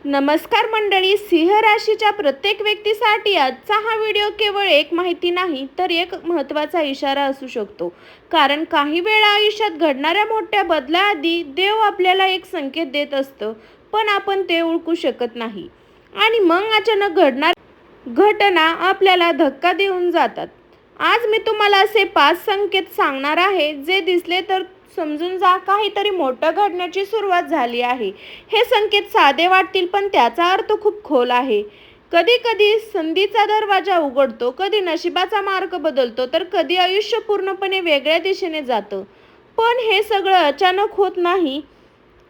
नमस्कार मंडळी, सिंह राशीच्या प्रत्येक व्यक्तीसाठी आजचा हा व्हिडिओ केवळ एक माहिती नाही तर एक महत्त्वाचा इशारा असू शकतो. कारण काही वेळा आयुष्यात घडणाऱ्या मोठ्या बदलाआधी देव आपल्याला एक संकेत देत असतं, पण आपण ते ओळखू शकत नाही. आणि मग अचानक घडणार घटना आपल्याला धक्का देऊन जातात. आज मी तुम्हाला असे 5 संकेत सांगणार आहे, जे दिसले तर समजून जा काहीतरी मोठं घडण्याची सुरुवात झाली आहे. हे संकेत साधे वाटतील, पण त्याचा अर्थ खूप खोल आहे. कधी कधी संधीचा दरवाजा उघडतो, कधी नशिबाचा मार्ग बदलतो, तर कधी आयुष्य पूर्णपणे वेगळ्या दिशेने जातं. पण हे सगळं अचानक होत नाही.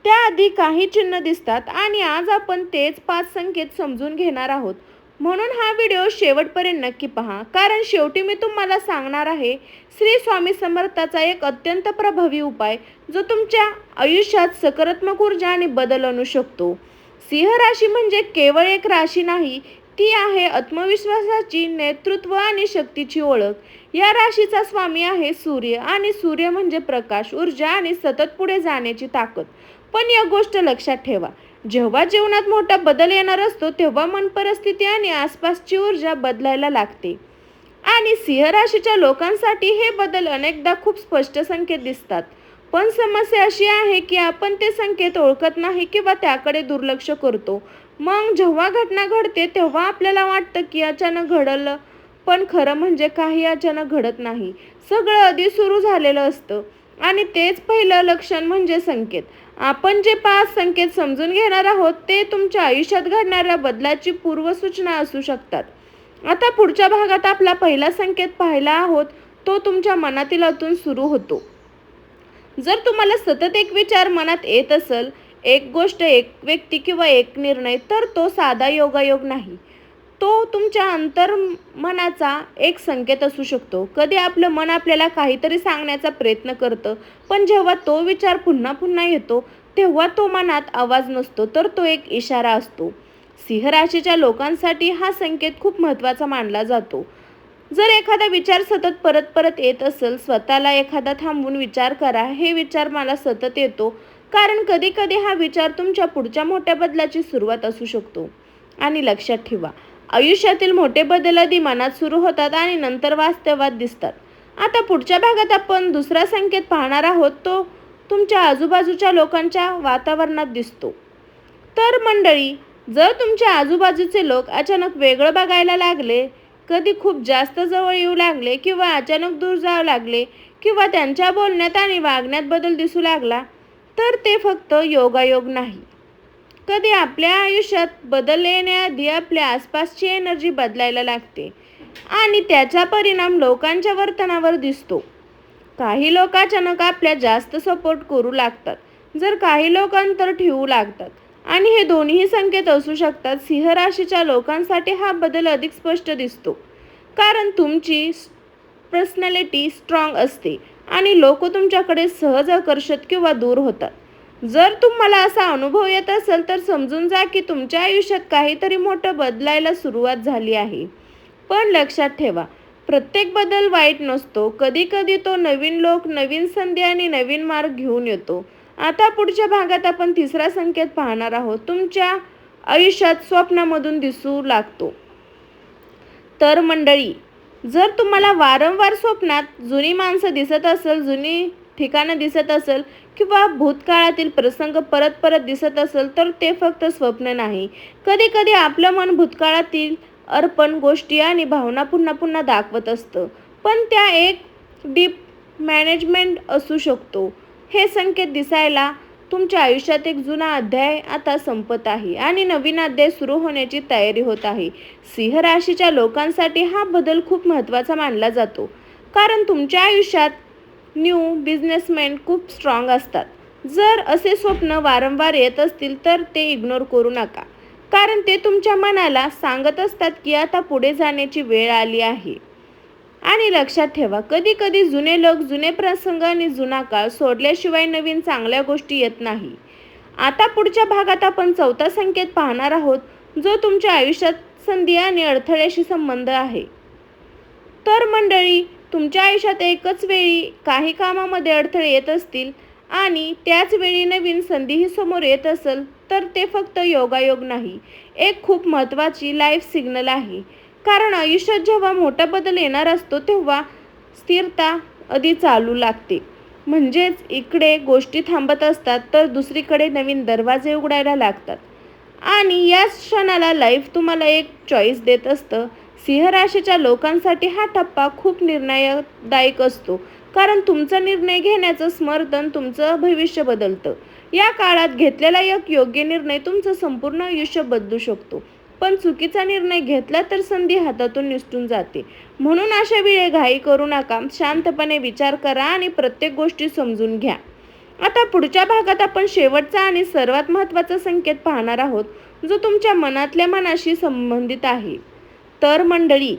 त्याआधी काही चिन्ह दिसतात आणि आज आपण तेच 5 संकेत समजून घेणार आहोत. म्हणून हा व्हिडिओ शेवटपर्यंत नक्की पहा, कारण शेवटी मी तुम्हाला सांगणार आहे श्री स्वामी समर्थाचा एक अत्यंत प्रभावी उपाय, जो तुमच्या आयुष्यात सकारात्मक ऊर्जा आणि बदल आणू शकतो. सिंह राशी म्हणजे केवळ एक राशी नाही, ती आहे आत्मविश्वासाची, नेतृत्व आणि शक्तीची ओळख. या राशीचा स्वामी आहे सूर्य, आणि सूर्य म्हणजे प्रकाश, ऊर्जा आणि सतत पुढे जाण्याची ताकद. पण एक गोष्ट लक्षात ठेवा, जेव्हा जीवनात मोठा बदल येणार असतो तेव्हा मन, परिस्थिती आणि आसपासची ऊर्जा बदलायला लागते. आणि सिंह राशीच्या लोकांसाठी हे बदल अनेकदा खूप स्पष्ट संकेत दिसतात. पण समस्या अशी आहे की आपण ते संकेत ओळखत नाही किंवा त्याकडे दुर्लक्ष करतो. मग जेव्हा घटना घडते तेव्हा आपल्याला वाटतं की अचानक घडलं, पण खरं म्हणजे काही अचानक घडत नाही. सगळं आधी सुरू झालेलं असतं. आणि तेच पहिलं लक्षण म्हणजे संकेत. आपण जे 5 संकेत समजून घेणार आहोत ते तुमच्या आयुष्यात घडणाऱ्या बदलाची पूर्वसूचना असू शकतात. आता पुढच्या भागात आपला पहिला संकेत पाहिला आहोत, तो तुमच्या मनातील आतून सुरू होतो. जर तुम्हाला सतत एक विचार मनात येत असेल, एक गोष्ट, एक व्यक्ती किंवा एक निर्णय, तर तो साधा योगायोग नाही. तो तुमच्या अंतर्मनाचा एक संकेत असू शकतो. कधी आपलं मन आपल्याला काहीतरी सांगण्याचा प्रयत्न करतं, पण जेव्हा तो विचार पुन्हा पुन्हा येतो तेव्हा तो मनात आवाज नसतो, तर तो एक इशारा असतो. सिंह राशीच्या लोकांसाठी हा संकेत खूप महत्त्वाचा मानला जातो. जर एखादा विचार सतत परत परत येत असेल, स्वतःला एखादा थांबून विचार करा, हे विचार मला सतत येतो, कारण कधी कधी हा विचार तुमच्या पुढच्या मोठ्या बदलाची सुरुवात असू शकतो. आणि लक्षात ठेवा, आयुष्यातील मोठे बदल आधी मनात सुरू होतात आणि नंतर वास्तवात दिसतात. आता पुढच्या भागात आपण दुसरा संकेत पाहणार आहोत, तो तुमच्या आजूबाजूच्या लोकांच्या वातावरणात दिसतो. तर मंडळी, जर तुमच्या आजूबाजूचे लोक अचानक वेगळं बघायला लागले, कधी खूप जास्त जवळ येऊ लागले किंवा अचानक दूर जाऊ लागले, किंवा त्यांच्या बोलण्यात आणि वागण्यात बदल दिसू लागला, तर ते फक्त योगायोग नाही. कधी आपल्या आयुष्यात बदल येण्याआधी आपल्या आसपासची एनर्जी बदलायला लागते आणि त्याचा परिणाम लोकांच्या वर्तनावर दिसतो. काही लोक अचानक आपल्या जास्त सपोर्ट करू लागतात, जर काही लोक अंतर ठेवू लागतात. आणि हे दोन्ही संकेत असू शकतात. सिंह राशीच्या लोकांसाठी हा बदल अधिक स्पष्ट दिसतो, कारण तुमची पर्सनॅलिटी स्ट्रॉंग असते आणि लोक तुमच्याकडे सहज आकर्षित किंवा दूर होतात. जर तुम्हाला असा अनुभव येत असेल तर समजून जा की तुमच्या आयुष्यात काहीतरी मोठं बदलायला सुरुवात झाली आहे. पण लक्षात ठेवा, प्रत्येक बदल वाईट नसतो. कधी कधी तो नवीन लोक, नवीन संधी आणि नवीन मार्ग घेऊन येतो. आता पुढच्या भागात आपण तिसरा संकेत पाहणार आहोत, तुमच्या आयुष्यात स्वप्नामधून दिसू लागतो. तर मंडळी, जर तुम्हाला वारंवार स्वप्नात जुनी माणसं दिसत असेल, जुनी ठिकाणं दिसत असेल किंवा भूतकाळातील प्रसंग परत परत दिसत असेल, तर ते फक्त स्वप्न नाही. कधी कधी आपलं मन भूतकाळातील अर्पण गोष्टी आणि भावना पुन्हा पुन्हा दाखवत असतं, पण त्या एक डीप मॅनेजमेंट असू शकतो. हे संकेत दिसायला तुमच्या आयुष्यात एक जुना अध्याय आता संपत आहे आणि नवीन अध्याय सुरू होण्याची तयारी होत आहे. सिंह राशीच्या लोकांसाठी हा बदल खूप महत्त्वाचा मानला जातो, कारण तुमच्या आयुष्यात न्यू बिझनेसमॅन खूप स्ट्रॉंग असतात. जर असे स्वप्न वारंवार येत असतील तर ते इग्नोर करू नका, कारण ते तुमच्या मनाला सांगत असतात की आता पुढे जाण्याची वेळ आली आहे. आणि लक्षात ठेवा, कधी कधी जुने लोक, जुने प्रसंग आणि जुना काळ सोडल्याशिवाय नवीन चांगल्या गोष्टी येत नाही. आता पुढच्या भागात आपण चौथा संकेत पाहणार आहोत, जो तुमच्या आयुष्यात संधी आणि अडथळ्याशी संबंध आहे. तर मंडळी, तुमच्या आयुष्यात एकच वेळी काही कामामध्ये अडथळे येत असतील आणि त्याच वेळी नवीन संधीही समोर येत असेल, तर ते फक्त योगायोग नाही, एक खूप महत्त्वाची लाईफ सिग्नल आहे. कारण आयुष्यात जेव्हा मोठा बदल येणार असतो तेव्हा स्थिरता आधी चालू लागते. म्हणजेच इकडे गोष्टी थांबत असतात तर दुसरीकडे नवीन दरवाजे उघडायला लागतात. आणि याच क्षणाला लाईफ तुम्हाला एक चॉईस देत असतं. सिंह राशीच्या लोकांसाठी हा टप्पा खूप निर्णायकदायक असतो. कारण तुमचा निर्णय घेण्याचं समर्थन तुमचं भविष्य बदलतं. या काळात घेतलेला एक योग्य निर्णय तुमचं संपूर्ण आयुष्य बदलू शकतो. पण चुकीचा निर्णय घेतला तर संधी हातातून निसटून जाते. म्हणून अशा वेळी घाई करू नका. शांतपणे विचार करा आणि प्रत्येक गोष्टी समजून घ्या. आता पुढच्या भागात आपण शेवटचा आणि सर्वात महत्त्वाचा संकेत पाहणार आहोत, जो तुमच्या मनातल्या मनाशी संबंधित आहे. तर मंडळी,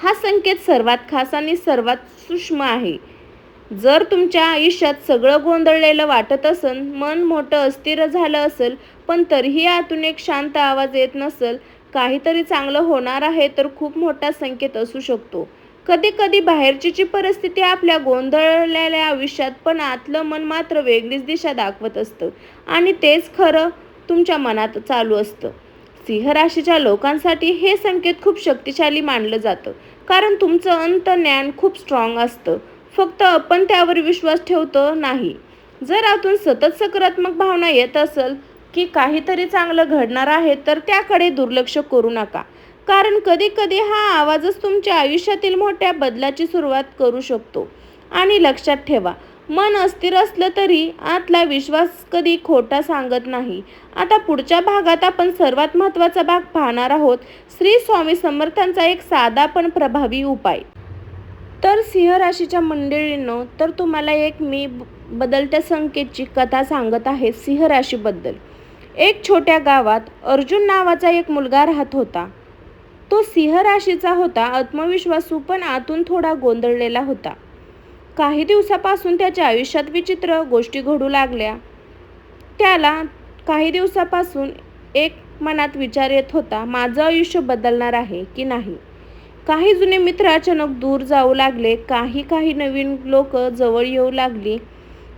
हा संकेत सर्वात खास आणि सर्वात सूक्ष्म आहे. जर तुमच्या आयुष्यात सगळं गोंधळलेलं वाटत असेल, मन मोठं अस्थिर झालं असेल, पण तरीही आतून एक शांत आवाज येत नसेल, काहीतरी चांगलं होणार आहे, तर खूप मोठा संकेत असू शकतो. कधी कधी बाहेरची परिस्थिती आपल्या गोंधळलेल्या आयुष्यात, पण आतलं मन मात्र वेगळीच दिशा दाखवत असतं आणि तेच खरं तुमच्या मनात चालू असतं. सिंह राशीच्या लोकांसाठी हे संकेत खूप शक्तिशाली मानलं जातं. कारण तुमचं अंतर्ज्ञान खूप स्ट्रॉंग असतं. फक्त आपण त्यावर विश्वास ठेवतो नाही. जर आतून सतत सकारात्मक भावना येत असेल की काहीतरी चांगलं घडणार आहे, तर त्याकडे दुर्लक्ष करू नका. कारण कधी कधी हा आवाजच तुमच्या आयुष्यातील मोठ्या बदलाची सुरुवात करू शकतो. आणि लक्षात ठेवा, मन अस्थिर असलं तरी आतला विश्वास कधी खोटा सांगत नाही. आता पुढच्या भागात आपण सर्वात महत्त्वाचा भाग पाहणार आहोत, श्री स्वामी समर्थांचा एक साधा पण प्रभावी उपाय. तर सिंह राशीच्या मंडळींनो, तर तुम्हाला एक मी बदलत्या संकेतची कथा सांगत आहे सिंह राशीबद्दल. एक छोट्या गावात अर्जुन नावाचा एक मुलगा राहत होता. तो सिंह राशीचा होता, आत्मविश्वासू पण आतून थोडा गोंधळलेला होता. काही दिवसापासून त्याच्या आयुष्यात विचित्र गोष्टी घडू लागल्या. त्याला काही दिवसापासून एक मनात विचार येत होता, माझं आयुष्य बदलणार आहे की नाही. काही जुने मित्र अचानक दूर जाऊ लागले. काही नवीन लोक जवळ येऊ लागली.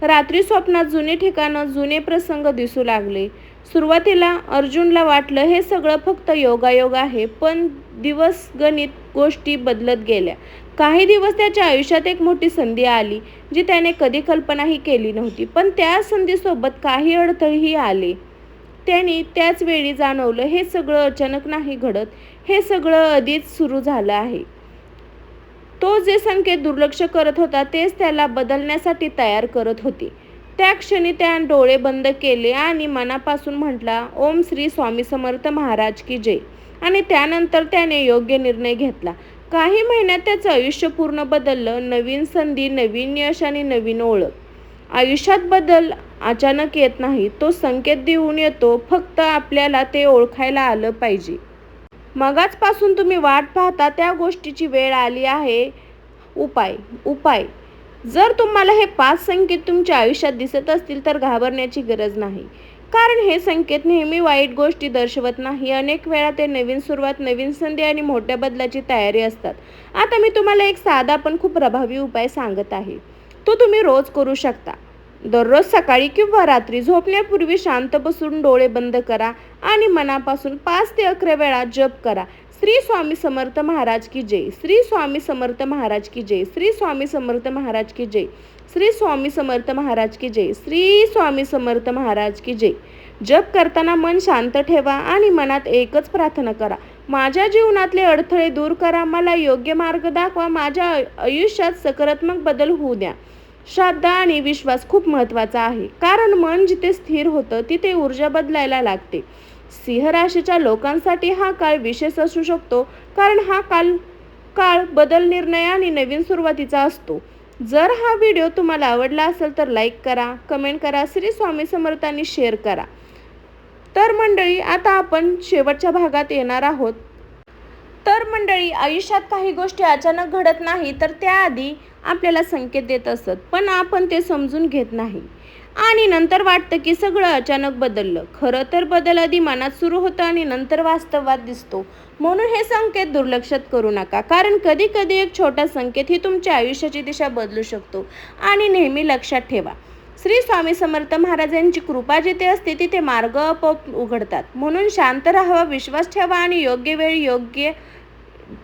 रात्री स्वप्नात जुने ठिकाणं, जुने प्रसंग दिसू लागले. सुरुवातीला अर्जुनला वाटलं हे सगळं फक्त योगायोग आहे, पण दिवस गणित गोष्टी बदलत गेल्या. काही दिवस त्याच्या आयुष्यात एक मोठी संधी आली, जी त्याने कधी कल्पनाही केली नव्हती. पण त्या संधीसोबत काही अडथळेही आले. त्याने त्याच वेळी जाणवलं, हे सगळं अचानक नाही घडत, हे सगळं आधीच सुरू झालं आहे. तो जे संकेत दुर्लक्ष करत होता तेच त्याला बदलण्यासाठी तयार करत होते. त्या क्षणी त्याने डोळे बंद केले आणि मनापासून म्हटला, ओम श्री स्वामी समर्थ महाराज की जय. आणि त्यानंतर त्याने योग्य निर्णय घेतला. काही महिन्यात त्याचं आयुष्य पूर्ण बदललं. नवीन संधी, नवीन यश आणि नवीन ओळख. आयुष्यात बदल अचानक येत नाही, तो संकेत देऊन येतो. फक्त आपल्याला ते ओळखायला आलं पाहिजे. मगाचपासून तुम्ही वाट पाहता त्या गोष्टीची वेळ आली आहे. उपाय जर तुम्हाला हे 5 संकेत तुमच्या आयुष्यात दिसत असतील तर घाबरण्याची गरज नाही. कारण हे संकेत नेहमी वाईट गोष्टी दर्शवत नाही. अनेक वेळा ते नवीन सुरुवात, नवीन संधी आणि मोठ्या बदलाची तयारी असतात. आता मी तुम्हाला एक साधा पण खूप प्रभावी उपाय सांगत आहे. तो तुम्ही रोज करू शकता. दररोज सकाळी किंवा रात्री झोपण्यापूर्वी शांत बसून डोळे बंद करा आणि मनापासून 5 ते 11 वेळा जप करा. श्री स्वामी समर्थ महाराज की जय, श्री स्वामी समर्थ महाराज की जय, श्री स्वामी समर्थ महाराज की जय, श्री स्वामी समर्थ महाराज की जय, श्री स्वामी समर्थ महाराज की जय. जप करताना मन शांत ठेवा आणि मनात एकच प्रार्थना करा, माझ्या जीवनातले अडथळे दूर करा, मला योग्य मार्ग दाखवा, माझ्या आयुष्यात सकारात्मक बदल होऊ द्या. श्रद्धा आणि विश्वास खूप महत्त्वाचा आहे. कारण मन जिथे स्थिर होतं तिथे ऊर्जा बदलायला लागते. सिंह राशीच्या लोकांसाठी हा काळ विशेष असू शकतो. कारण हा काळ बदल, निर्णय आणि नवीन सुरुवातीचा असतो. जर हा व्हिडिओ तुम्हाला आवडला असेल तर लाईक करा, कमेंट करा, श्री स्वामी समर्थांनी शेअर करा. तर मंडळी, आता आपण शेवटच्या भागात येणार आहोत. तर मंडळी, आयुष्यात काही गोष्टी अचानक घडत नाही तर त्याआधी आपल्याला संकेत देत असत, पण आपण ते समजून घेत नाही आणि नंतर वाटतं की सगळं अचानक बदललं. खरं तर बदल आधी मनात सुरू होतं आणि नंतर वास्तवात दिसतो. म्हणून हे संकेत दुर्लक्षित करू नका. कारण कधी कधी एक छोटा संकेत ही तुमच्या आयुष्याची दिशा बदलू शकतो. आणि नेहमी लक्षात ठेवा, श्री स्वामी समर्थ महाराजांची कृपा जिथे असते तिथे मार्ग आपोआप उघडतात. म्हणून शांत राहावा, विश्वास ठेवा आणि योग्य वेळी योग्य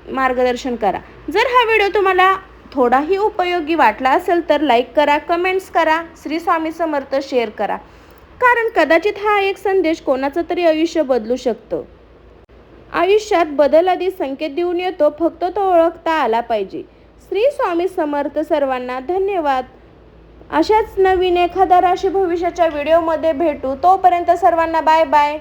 मार्गदर्शन करा. जर हा व्हिडिओ तुम्हाला थोडाही उपयोगी वाटला असेल तर लाईक करा, कमेंट्स करा, श्री स्वामी समर्थ शेअर करा. कारण कदाचित हा एक संदेश कोणाचं तरी आयुष्य बदलू शकतं. आयुष्यात बदल आधी संकेत देऊन येतो, फक्त तो ओळखता आला पाहिजे. श्री स्वामी समर्थ. सर्वांना धन्यवाद. अशाच नवीन एखाद्या राशी भविष्याच्या व्हिडिओमध्ये भेटू. तोपर्यंत सर्वांना बाय बाय.